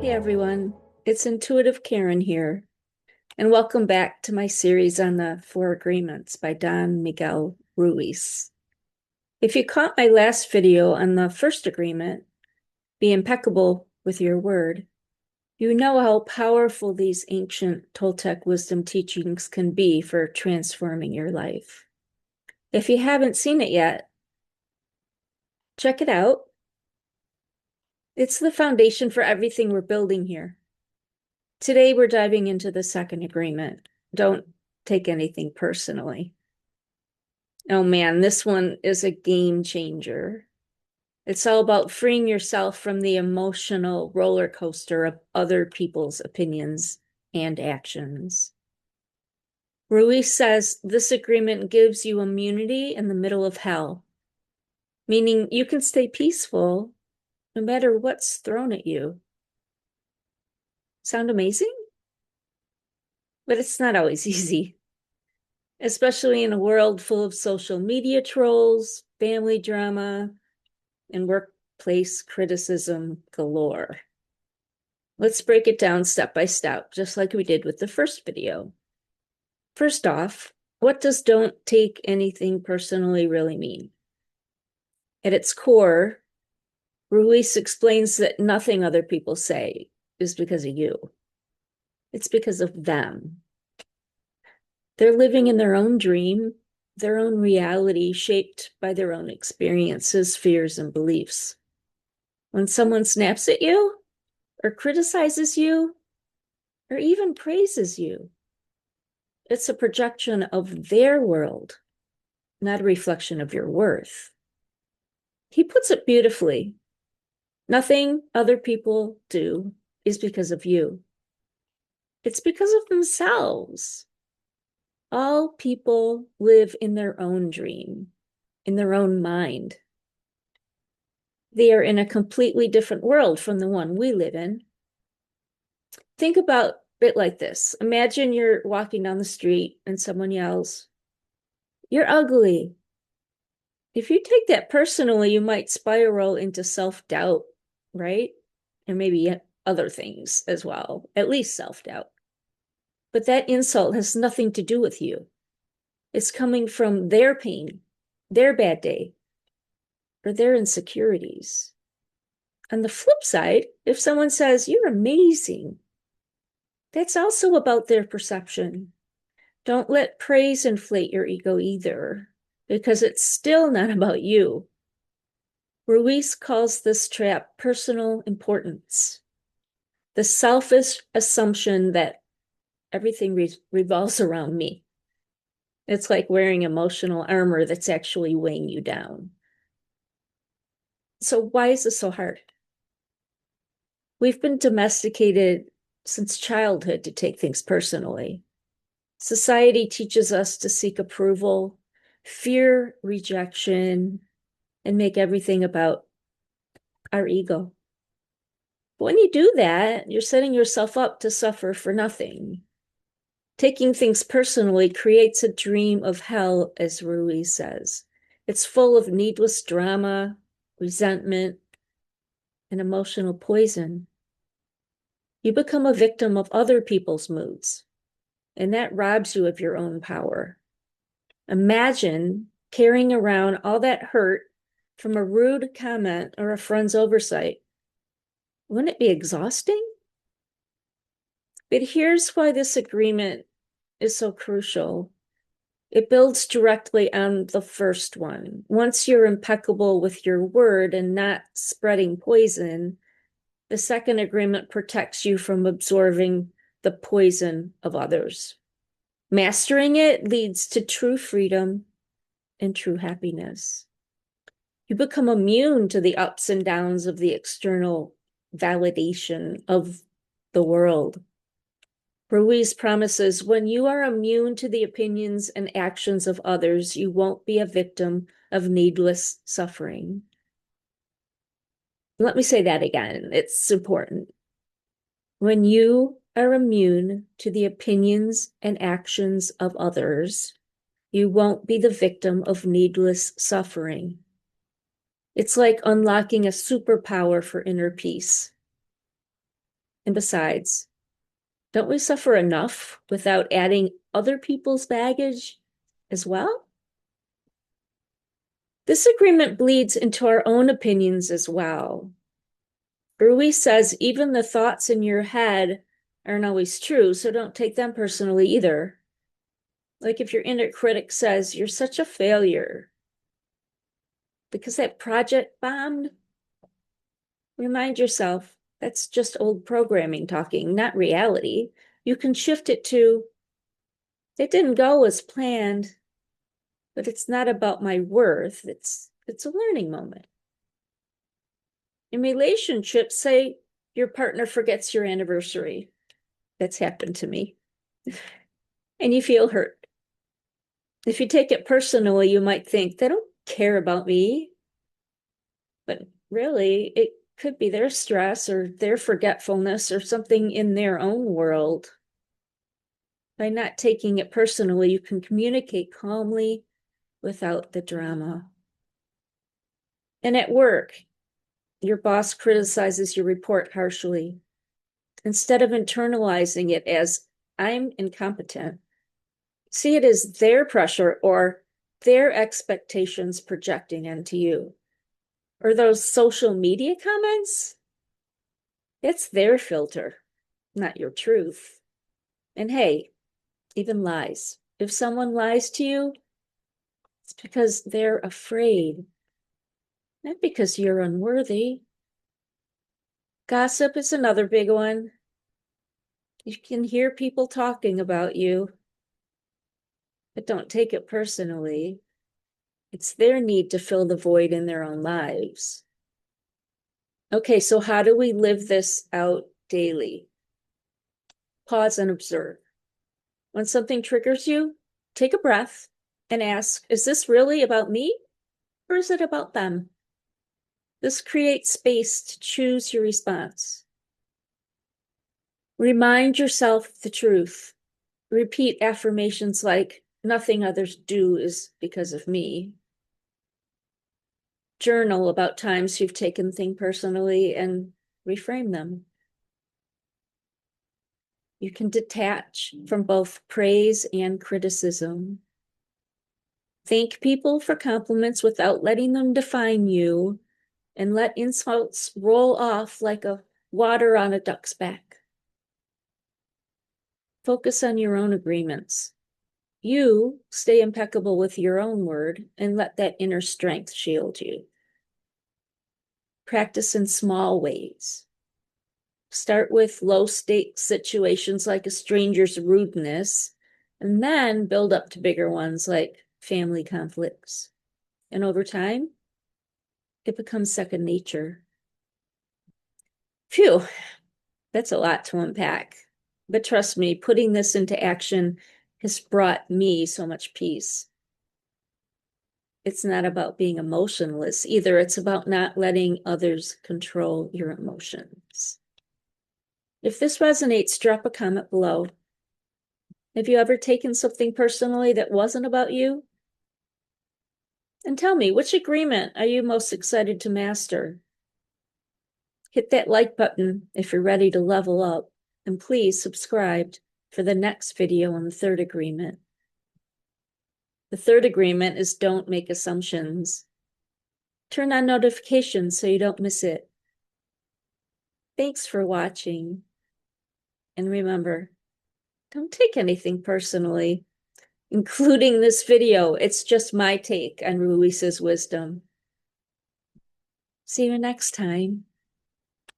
Hey everyone, it's Intuitive Karen here, and welcome back to my series on the Four Agreements by Don Miguel Ruiz. If you caught my last video on the first agreement, be impeccable with your word, you know how powerful these ancient Toltec wisdom teachings can be for transforming your life. If you haven't seen it yet, check it out. It's the foundation for everything we're building here. Today, we're diving into the second agreement. Don't take anything personally. Oh man, this one is a game changer. It's all about freeing yourself from the emotional roller coaster of other people's opinions and actions. Ruiz says this agreement gives you immunity in the middle of hell, meaning you can stay peaceful no matter what's thrown at you. Sound amazing? But it's not always easy, especially in a world full of social media trolls, family drama, and workplace criticism galore. Let's break it down step by step, just like we did with the first video. First off, what does don't take anything personally really mean? At its core, Ruiz explains that nothing other people say is because of you. It's because of them. They're living in their own dream, their own reality shaped by their own experiences, fears, and beliefs. When someone snaps at you, or criticizes you, or even praises you, it's a projection of their world, not a reflection of your worth. He puts it beautifully. Nothing other people do is because of you. It's because of themselves. All people live in their own dream, in their own mind. They are in a completely different world from the one we live in. Think about it like this. Imagine you're walking down the street and someone yells, "You're ugly." If you take that personally, you might spiral into self-doubt, right? And maybe other things as well, at least self-doubt. But that insult has nothing to do with you. It's coming from their pain, their bad day, or their insecurities. On the flip side, if someone says, "You're amazing," that's also about their perception. Don't let praise inflate your ego either, because it's still not about you. Ruiz calls this trap personal importance, the selfish assumption that everything revolves around me. It's like wearing emotional armor that's actually weighing you down. So why is this so hard? We've been domesticated since childhood to take things personally. Society teaches us to seek approval, fear rejection, and make everything about our ego. But when you do that, you're setting yourself up to suffer for nothing. Taking things personally creates a dream of hell, as Ruiz says. It's full of needless drama, resentment, and emotional poison. You become a victim of other people's moods, and that robs you of your own power. Imagine carrying around all that hurt from a rude comment or a friend's oversight. Wouldn't it be exhausting? But here's why this agreement is so crucial. It builds directly on the first one. Once you're impeccable with your word and not spreading poison, the second agreement protects you from absorbing the poison of others. Mastering it leads to true freedom and true happiness. You become immune to the ups and downs of the external validation of the world. Ruiz promises when you are immune to the opinions and actions of others, you won't be a victim of needless suffering. Let me say that again. It's important. When you are immune to the opinions and actions of others, you won't be the victim of needless suffering. It's like unlocking a superpower for inner peace. And besides, don't we suffer enough without adding other people's baggage as well? This agreement bleeds into our own opinions as well. Ruiz says even the thoughts in your head aren't always true, so don't take them personally either. Like if your inner critic says you're such a failure because that project bombed, remind yourself that's just old programming talking, not reality. You can shift it to, it didn't go as planned, but it's not about my worth. It's a learning moment. In relationships, say your partner forgets your anniversary. That's happened to me. And you feel hurt. If you take it personally, you might think they don't care about me. But really, it could be their stress or their forgetfulness or something in their own world. By not taking it personally, you can communicate calmly without the drama. And at work, your boss criticizes your report harshly. Instead of internalizing it as, I'm incompetent, see it as their pressure or their expectations projecting onto you. Or those social media comments, it's their filter, not your truth. And hey, even lies. If someone lies to you, it's because they're afraid, not because you're unworthy. Gossip is another big one. You can hear people talking about you, but don't take it personally. It's their need to fill the void in their own lives. Okay, so how do we live this out daily? Pause and observe. When something triggers you, take a breath and ask, is this really about me or is it about them? This creates space to choose your response. Remind yourself the truth. Repeat affirmations like, nothing others do is because of me. Journal about times you've taken things personally and reframe them. You can detach from both praise and criticism. Thank people for compliments without letting them define you, and let insults roll off like a water on a duck's back. Focus on your own agreements. You stay impeccable with your own word and let that inner strength shield you. Practice in small ways. Start with low stakes situations like a stranger's rudeness, and then build up to bigger ones like family conflicts. And over time, it becomes second nature. Phew, that's a lot to unpack. But trust me, putting this into action has brought me so much peace. It's not about being emotionless either. It's about not letting others control your emotions. If this resonates, drop a comment below. Have you ever taken something personally that wasn't about you? And tell me, which agreement are you most excited to master? Hit that like button if you're ready to level up, and please subscribe for the next video on the third agreement. The third agreement is don't make assumptions. Turn on notifications so you don't miss it. Thanks for watching. And remember, don't take anything personally, including this video. It's just my take on Ruiz's wisdom. See you next time.